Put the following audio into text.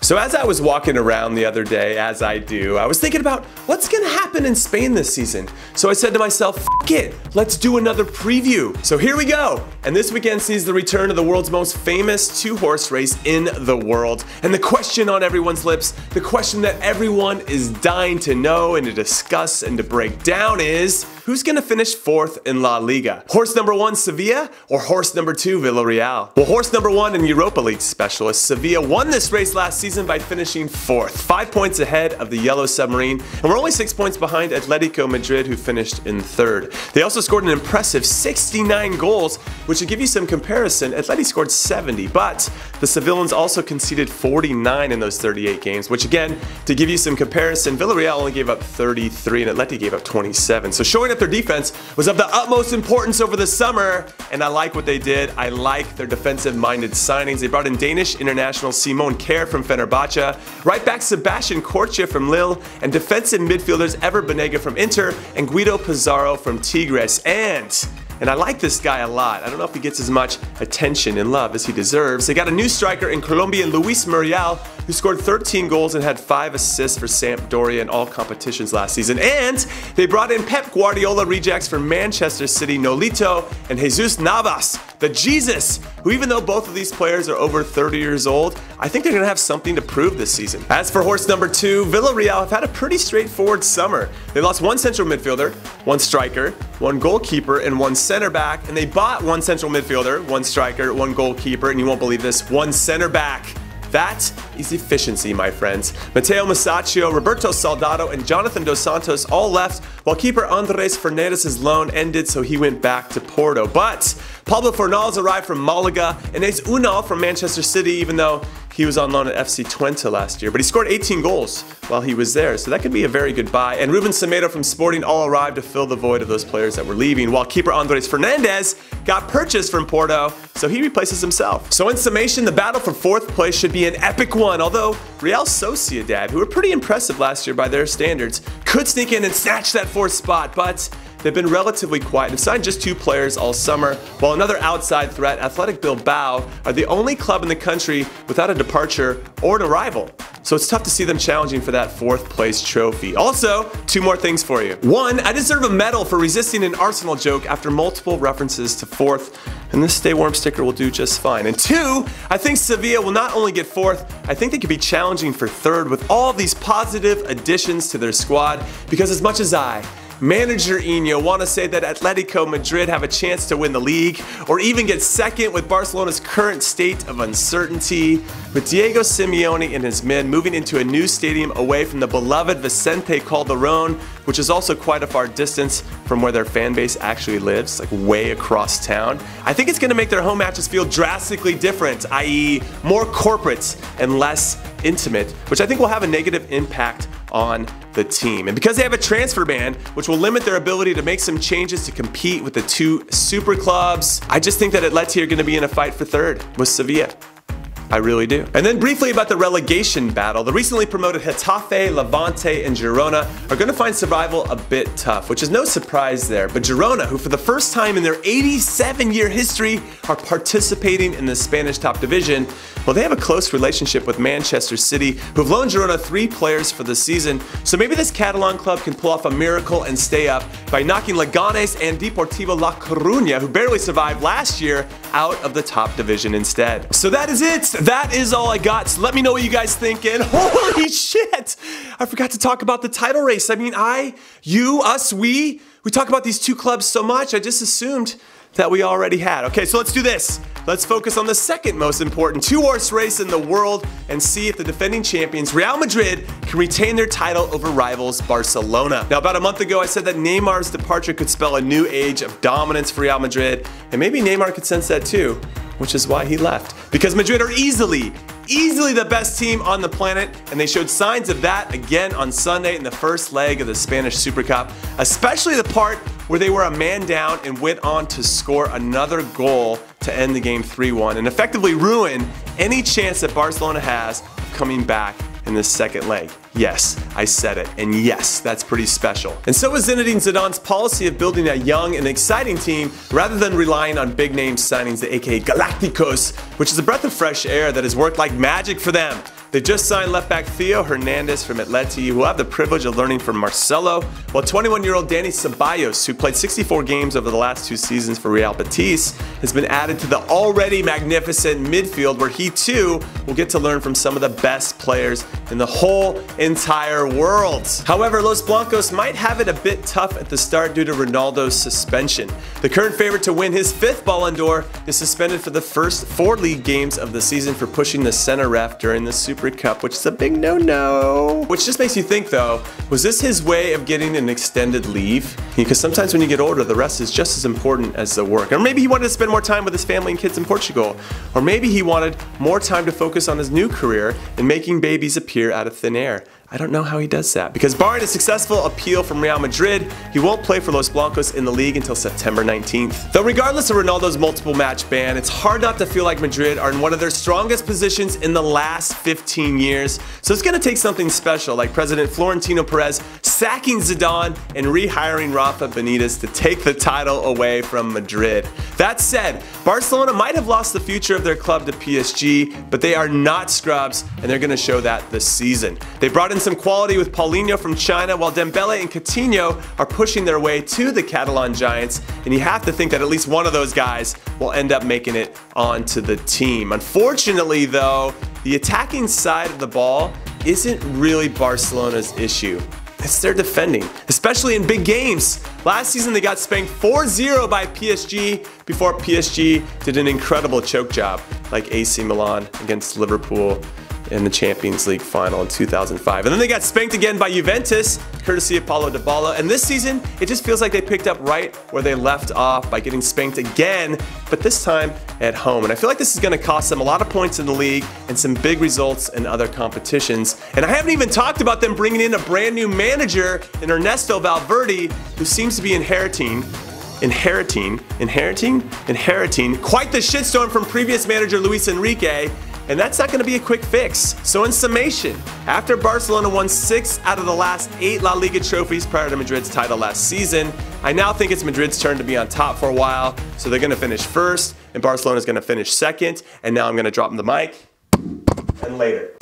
So as I was walking around the other day, as I do, I was thinking about what's gonna happen in Spain this season. So I said to myself, F it, let's do another preview. So here we go. And this weekend sees the return of the world's most famous two-horse race in the world. And the question on everyone's lips, the question that everyone is dying to know and to discuss and to break down is, who's gonna finish fourth in La Liga? Horse number 1, Sevilla, or horse number 2, Villarreal? Well, horse number 1 and Europa League specialist, Sevilla won this race last season by finishing 4th, 5 points ahead of the Yellow Submarine, and we're only 6 points behind Atletico Madrid, who finished in 3rd. They also scored an impressive 69 goals, which should give you some comparison. Atleti scored 70, but the Sevillans also conceded 49 in those 38 games, which again, to give you some comparison, Villarreal only gave up 33 and Atleti gave up 27. So showing that their defense was of the utmost importance over the summer, and I like what they did. I like their defensive-minded signings. They brought in Danish international Simon Kjær from Fenerbahce, right back Sebastian Corchia from Lille, and defensive midfielders Ever Banega from Inter and Guido Pizarro from Tigres. And I like this guy a lot. I don't know if he gets as much attention and love as he deserves. They got a new striker in Colombian Luis Muriel, who scored 13 goals and had 5 assists for Sampdoria in all competitions last season. And they brought in Pep Guardiola rejects from Manchester City, Nolito and Jesus Navas, the Jesus, who even though both of these players are over 30 years old, I think they're going to have something to prove this season. As for horse number 2, Villarreal have had a pretty straightforward summer. They lost 1 central midfielder, 1 striker, 1 goalkeeper, and 1 center back, and they bought 1 central midfielder, 1 striker, 1 goalkeeper, and you won't believe this, 1 center back. That is efficiency, my friends. Mateo Masaccio, Roberto Soldado, and Jonathan Dos Santos all left, while keeper Andres Fernandez's loan ended, so he went back to Porto. But Pablo Fornals arrived from Malaga, and Ace Unal from Manchester City, even though he was on loan at FC Twente last year. But he scored 18 goals while he was there, so that could be a very good buy. And Ruben Semedo from Sporting all arrived to fill the void of those players that were leaving, while keeper Andres Fernandez got purchased from Porto, so he replaces himself. So in summation, the battle for 4th place should be an epic one, although Real Sociedad, who were pretty impressive last year by their standards, could sneak in and snatch that 4th spot, but they've been relatively quiet and signed just 2 players all summer, while another outside threat, Athletic Bilbao, are the only club in the country without a departure or an arrival. So it's tough to see them challenging for that 4th place trophy. Also, 2 more things for you. 1, I deserve a medal for resisting an Arsenal joke after multiple references to 4th, and this Stay Warm sticker will do just fine. And 2, I think Sevilla will not only get 4th, I think they could be challenging for 3rd with all these positive additions to their squad, because as much as Manager Inho want to say that Atletico Madrid have a chance to win the league or even get 2nd with Barcelona's current state of uncertainty. With Diego Simeone and his men moving into a new stadium away from the beloved Vicente Calderón, which is also quite a far distance from where their fan base actually lives, like way across town, I think it's going to make their home matches feel drastically different, i.e. more corporate and less intimate, which I think will have a negative impact on the team. And because they have a transfer ban, which will limit their ability to make some changes to compete with the 2 super clubs, I just think that Atleti are going to be in a fight for 3rd with Sevilla. I really do. And then briefly about the relegation battle. The recently promoted Getafe, Levante, and Girona are going to find survival a bit tough, which is no surprise there. But Girona, who for the first time in their 87-year history are participating in the Spanish top division, well, they have a close relationship with Manchester City, who've loaned Girona 3 players for the season. So maybe this Catalan club can pull off a miracle and stay up by knocking Leganes and Deportivo La Coruña, who barely survived last year, out of the top division instead. So that is it. That is all I got. So let me know what you guys think. And holy shit, I forgot to talk about the title race. I mean, we talk about these 2 clubs so much, I just assumed that we already had. Okay, so let's do this. Let's focus on the 2nd most important 2-horse race in the world and see if the defending champions, Real Madrid, can retain their title over rivals Barcelona. Now, about a month ago, I said that Neymar's departure could spell a new age of dominance for Real Madrid, and maybe Neymar could sense that too, which is why he left. Because Madrid are easily the best team on the planet, and they showed signs of that again on Sunday in the first leg of the Spanish Super Cup, especially the part where they were a man down and went on to score another goal to end the game 3-1 and effectively ruin any chance that Barcelona has of coming back in the 2nd leg. Yes, I said it, and yes, that's pretty special. And so is Zinedine Zidane's policy of building a young and exciting team rather than relying on big name signings, the aka Galacticos, which is a breath of fresh air that has worked like magic for them. They just signed left back Theo Hernandez from Atleti, who will have the privilege of learning from Marcelo, while 21-year-old Dani Ceballos, who played 64 games over the last 2 seasons for Real Betis, has been added to the already magnificent midfield, where he too will get to learn from some of the best players in the whole entire world. However, Los Blancos might have it a bit tough at the start due to Ronaldo's suspension. The current favorite to win his 5th Ballon d'Or is suspended for the first 4 league games of the season for pushing the center ref during the Super Cup, which is a big no-no. Which just makes you think though, was this his way of getting an extended leave? Because sometimes when you get older, the rest is just as important as the work. Or maybe he wanted to spend more time with his family and kids in Portugal. Or maybe he wanted more time to focus on his new career and making babies appear out of thin air. I don't know how he does that, because barring a successful appeal from Real Madrid, he won't play for Los Blancos in the league until September 19th. Though regardless of Ronaldo's multiple match ban, it's hard not to feel like Madrid are in one of their strongest positions in the last 15 years. So it's going to take something special, like President Florentino Perez sacking Zidane and rehiring Rafa Benitez to take the title away from Madrid. That said, Barcelona might have lost the future of their club to PSG, but they are not scrubs, and they're going to show that this season. They brought in some quality with Paulinho from China, while Dembele and Coutinho are pushing their way to the Catalan Giants, and you have to think that at least one of those guys will end up making it onto the team. Unfortunately though, the attacking side of the ball isn't really Barcelona's issue. It's their defending, especially in big games. Last season they got spanked 4-0 by PSG before PSG did an incredible choke job like AC Milan against Liverpool in the Champions League final in 2005. And then they got spanked again by Juventus, courtesy of Paulo Dybala. And this season, it just feels like they picked up right where they left off by getting spanked again, but this time at home. And I feel like this is going to cost them a lot of points in the league and some big results in other competitions. And I haven't even talked about them bringing in a brand new manager in Ernesto Valverde, who seems to be inheriting quite the shitstorm from previous manager Luis Enrique. And that's not going to be a quick fix. So in summation, after Barcelona won 6 out of the last 8 La Liga trophies prior to Madrid's title last season, I now think it's Madrid's turn to be on top for a while. So they're going to finish first, and Barcelona's going to finish second. And now I'm going to drop them the mic, and later.